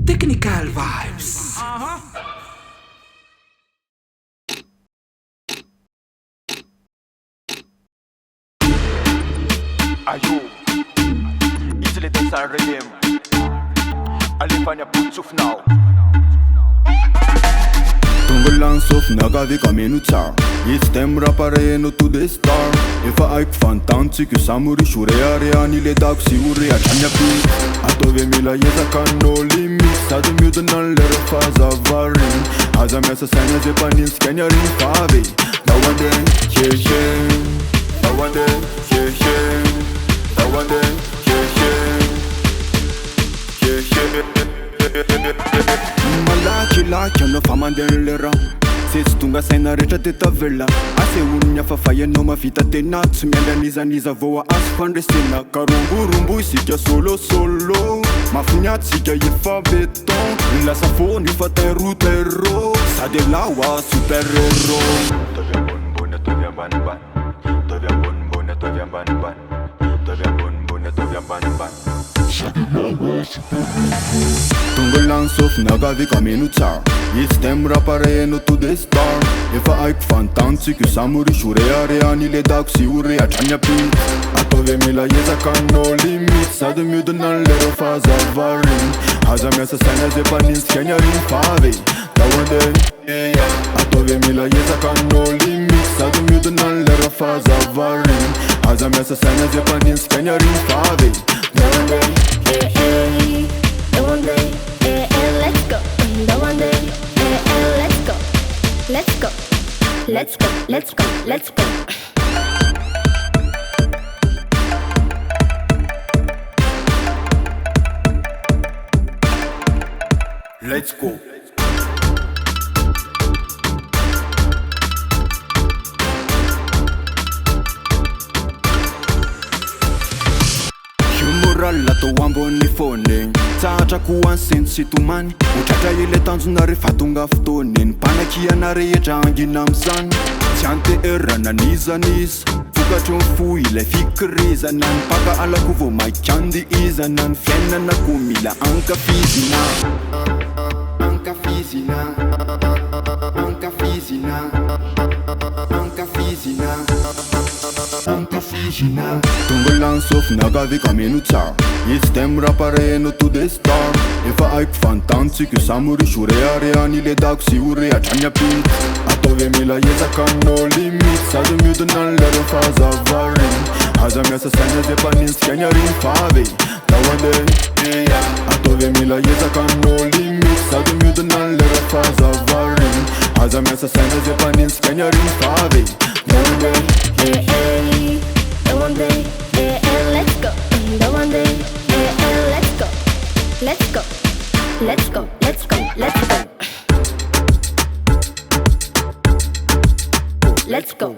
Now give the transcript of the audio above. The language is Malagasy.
Technical vibes. Ayo, easily dance and rhythm. I live on your boots of now. Tonggolan sof nagavi kamenu tsara. Izy tem rapareno to the star. Efa haiko fantantsika samuri shoreareany le dako sy horehatrany ampy. Ataovy mila ezaka no limity sady miodina ny lera fahazavariny. Aza miasa saina zay mpanintsika ny ariny favy. Dao andeha hehe, dao andeha hehe, dao andeha hehe. Malakilaky anao fa mandeha ny lera. Sesy tonga saina rehetra te tavela. Asehony ny hafafa anao mavita tena. Tsy miandanizaniza voa azo fandresena. Ka romborombo isika solosolo. Mafiniatsika efa beton. Lasa fony fa terotero. Sady lawa super hero. Tovy ambonimbony, tovy ambanimbany. Tovy ambonimbony, tovy ambanimbany. Tovy ambonimbony, tovy ambanimbany. Tonggolan sof nagavy kameno tsara. Izy tem rapareno to the star. Efa haiko fantantsika samuri shoreareany le dako sy horehatrany ampy. Ataovy mila ezaka no limity sady miodina ny lera fahazavariny. Aza miasa saina zay mpanintsika ny ariny favy. Dao andeha, ataovy mila ezaka no limity sady miodina ny lera fahazavariny. Aza miasa saina zay mpanintsika ny ariny favy. Dao andeha. The one day, let's go. The one day, let's go. Let's go. Let's go. Let's go. Let's go. Let's go. Lato ambony fone tsahatra ko anseny sy tomany. Otratra ile tanjona rehefa tonga fotoany. Mpanakiana rehetra angina amizany. Tsy anteherana nizaniza. Vokatro ny fo ilay fikirizana. Ny paka alako vo maikandihizana. Ny fiainana ko mila ankafizina. Ankafizina. Ankafizina. Ankafizina. Ankafizina. Tonggolan sof nagavy kameno tsara. Izy tem rapareno to the star. Efa haiko fantantsika samuri shoreareany le dako sy horehatrany ampy. Ataovy mila ezaka no limity sady miodina ny lera fahazavariny. Aza miasa saina zay mpanintsika ny ariny favy. Dao andeha, ataovy mila ezaka no limity sady miodina ny lera fahazavariny. Aza miasa saina zay mpanintsika ny ariny favy. Dao andeha, The one day, let's go. The one day, let's go. Let's go. Let's go. Let's go. Let's go. Let's go.